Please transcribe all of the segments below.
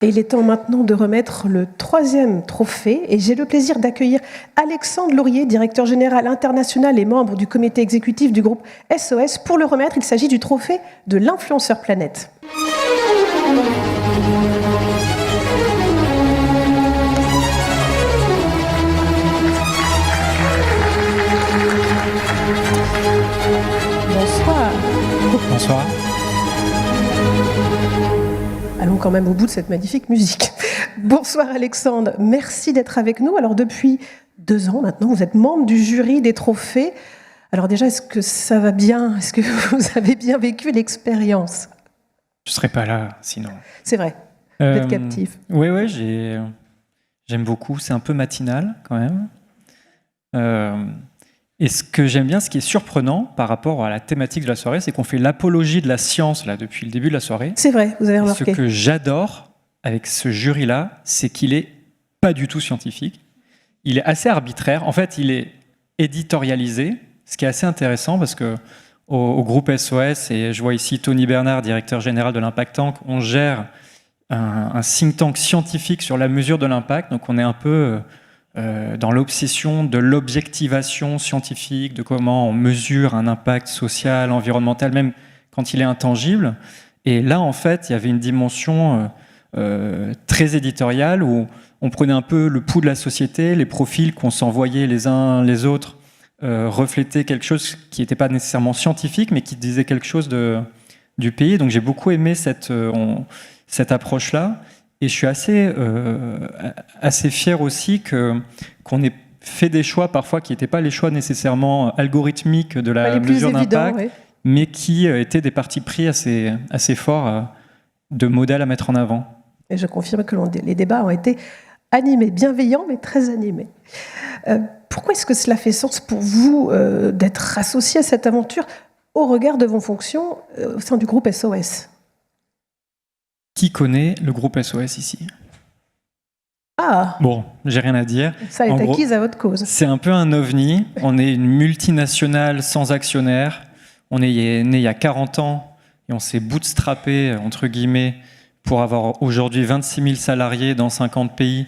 Et il est temps maintenant de remettre le 3e trophée. Et j'ai le plaisir d'accueillir Alexandre Laurier, directeur général international et membre du comité exécutif du groupe SOS. Pour le remettre, il s'agit du trophée de l'influenceur planète. Bonsoir. Bonsoir. Allons quand même au bout de cette magnifique musique. Bonsoir Alexandre, merci d'être avec nous. Alors depuis 2 ans maintenant, vous êtes membre du jury des trophées. Alors déjà, est-ce que ça va bien? Est-ce que vous avez bien vécu l'expérience? Je ne serais pas là sinon. C'est vrai, vous êtes captif. Oui, j'aime beaucoup. C'est un peu matinal quand même. Et ce que j'aime bien, ce qui est surprenant par rapport à la thématique de la soirée, c'est qu'on fait l'apologie de la science là, depuis le début de la soirée. C'est vrai, vous avez remarqué. Et ce que j'adore avec ce jury-là, c'est qu'il n'est pas du tout scientifique. Il est assez arbitraire. En fait, il est éditorialisé, ce qui est assez intéressant parce qu'au groupe SOS, et je vois ici Tony Bernard, directeur général de l'Impact Tank, on gère un think tank scientifique sur la mesure de l'impact. Donc on est un peu dans l'obsession de l'objectivation scientifique, de comment on mesure un impact social, environnemental, même quand il est intangible. Et là, en fait, il y avait une dimension très éditoriale où on prenait un peu le pouls de la société, les profils qu'on s'envoyait les uns les autres reflétaient quelque chose qui n'était pas nécessairement scientifique, mais qui disait quelque chose du pays. Donc j'ai beaucoup aimé cette approche-là. Et je suis assez fier aussi qu'on ait fait des choix parfois qui n'étaient pas les choix nécessairement algorithmiques de la mesure d'impact, ouais, mais qui étaient des partis pris assez forts de modèles à mettre en avant. Et je confirme que les débats ont été animés, bienveillants, mais très animés. Pourquoi est-ce que cela fait sens pour vous d'être associé à cette aventure au regard de vos fonctions au sein du groupe SOS ? Qui connaît le groupe SOS ici? Ah. Bon, j'ai rien à dire. Ça est acquise à votre cause. C'est un peu un ovni. On est une multinationale sans actionnaire. On est né il y a 40 ans et on s'est bootstrappé, entre guillemets, pour avoir aujourd'hui 26 000 salariés dans 50 pays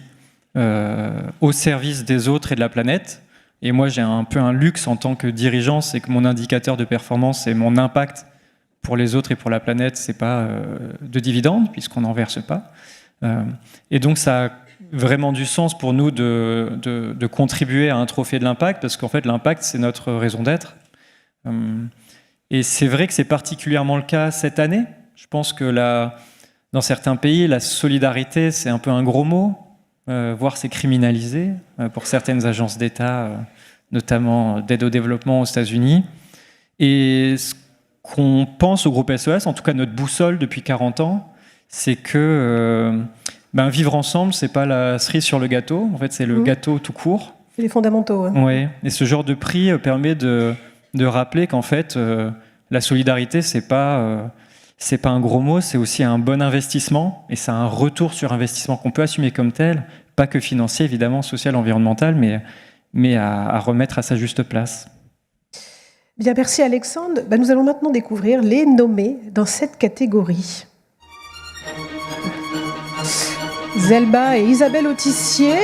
au service des autres et de la planète. Et moi, j'ai un peu un luxe en tant que dirigeant, c'est que mon indicateur de performance et mon impact pour les autres et pour la planète, c'est pas de dividendes, puisqu'on n'en verse pas. Et donc, ça a vraiment du sens pour nous de contribuer à un trophée de l'impact, parce qu'en fait, l'impact, c'est notre raison d'être. Et c'est vrai que c'est particulièrement le cas cette année. Je pense que dans certains pays, la solidarité, c'est un peu un gros mot, voire c'est criminalisé pour certaines agences d'État, notamment d'aide au développement aux États-Unis. Et ce qu'on pense au groupe SOS, en tout cas notre boussole depuis 40 ans, c'est que vivre ensemble, c'est pas la cerise sur le gâteau, en fait c'est le gâteau tout court. C'est les fondamentaux. Hein. Ouais. Et ce genre de prix permet de rappeler qu'en fait la solidarité, c'est pas un gros mot, c'est aussi un bon investissement, et c'est un retour sur investissement qu'on peut assumer comme tel, pas que financier évidemment, social, environnemental, mais à remettre à sa juste place. Bien, merci Alexandre. Nous allons maintenant découvrir les nommés dans cette catégorie. Zelba et Isabelle Autissier,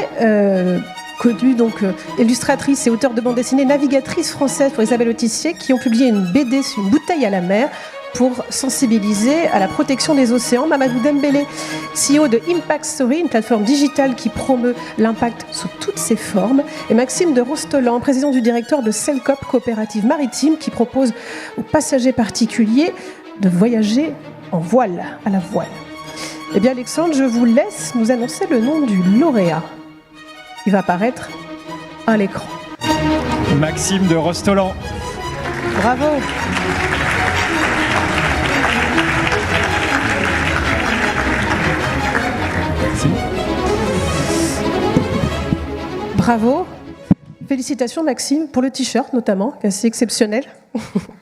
connues donc illustratrices et auteurs de bande dessinée, navigatrices françaises pour Isabelle Autissier, qui ont publié une BD sur une bouteille à la mer pour sensibiliser à la protection des océans. Mamadou Dembélé, CEO de Impact Story, une plateforme digitale qui promeut l'impact sous toutes ses formes. Et Maxime de Rostolan, président du directeur de Selcop, coopérative maritime, qui propose aux passagers particuliers de voyager en voile, à la voile. Eh bien Alexandre, je vous laisse nous annoncer le nom du lauréat. Il va apparaître à l'écran. Maxime de Rostolan. Bravo. Bravo. Félicitations Maxime, pour le t-shirt notamment, qui est assez exceptionnel.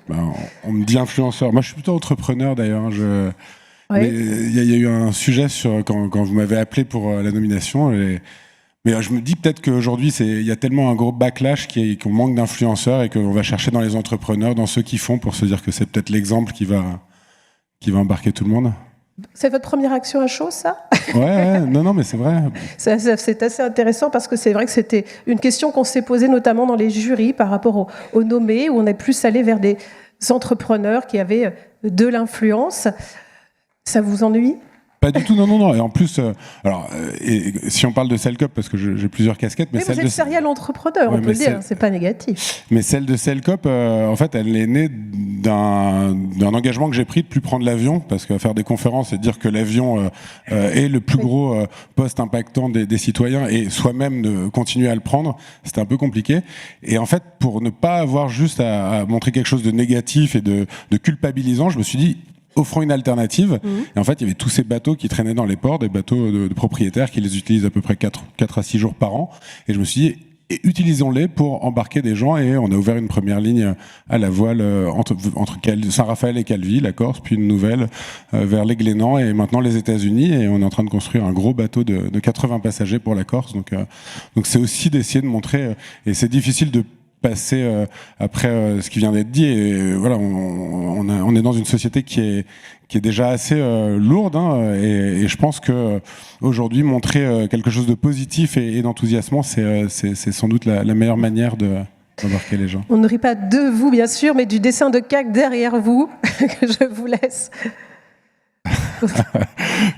On me dit influenceur. Moi je suis plutôt entrepreneur d'ailleurs. Oui. Mais il y a eu un sujet quand vous m'avez appelé pour la nomination. Mais je me dis peut-être qu'aujourd'hui il y a tellement un gros backlash qu'on manque d'influenceurs et qu'on va chercher dans les entrepreneurs, dans ceux qui font, pour se dire que c'est peut-être l'exemple qui va embarquer tout le monde. C'est votre première action à chaud, ça ? Ouais, non, mais c'est vrai. C'est assez intéressant parce que c'est vrai que c'était une question qu'on s'est posée notamment dans les jurys par rapport aux nommés, où on est plus allé vers des entrepreneurs qui avaient de l'influence. Ça vous ennuie ? Pas du tout, non. Et en plus, si on parle de Cell Cop, parce que j'ai plusieurs casquettes, mais vous êtes serial entrepreneur, on peut le dire, c'est pas négatif. Mais celle de Cell Cop, en fait, elle est née d'un engagement que j'ai pris de plus prendre l'avion, parce que faire des conférences et dire que l'avion est le plus gros poste impactant des citoyens, et soi-même de continuer à le prendre, c'était un peu compliqué. Et en fait, pour ne pas avoir juste à montrer quelque chose de négatif et de culpabilisant, je me suis dit, offrant une alternative. Et en fait, il y avait tous ces bateaux qui traînaient dans les ports, des bateaux de propriétaires qui les utilisent à peu près 4 à 6 jours par an. Et je me suis dit, utilisons-les pour embarquer des gens. Et on a ouvert une première ligne à la voile entre Saint-Raphaël et Calvi, la Corse, puis une nouvelle vers les Glénans et maintenant les États-Unis. Et on est en train de construire un gros bateau de 80 passagers pour la Corse. Donc c'est aussi d'essayer de montrer, et c'est difficile de passer après ce qui vient d'être dit, et voilà, on est dans une société qui est déjà assez lourde, hein, et je pense que aujourd'hui montrer quelque chose de positif et d'enthousiasmant, c'est sans doute la meilleure manière d'embarquer les gens. On ne rit pas de vous, bien sûr, mais du dessin de CAC derrière vous que je vous laisse.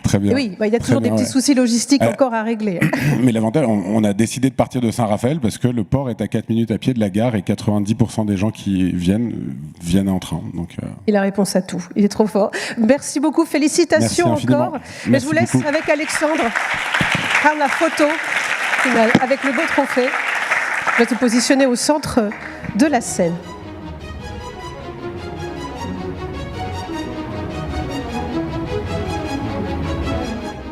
Très bien. Oui, il y a toujours des petits soucis logistiques encore à régler. Mais l'avantage, on a décidé de partir de Saint-Raphaël parce que le port est à 4 minutes à pied de la gare et 90% des gens qui viennent en train. Donc, Il a réponse à tout. Il est trop fort. Merci beaucoup. Félicitations encore. Mais je vous laisse beaucoup avec Alexandre prendre la photo avec le beau trophée. Je vais te positionner au centre de la scène.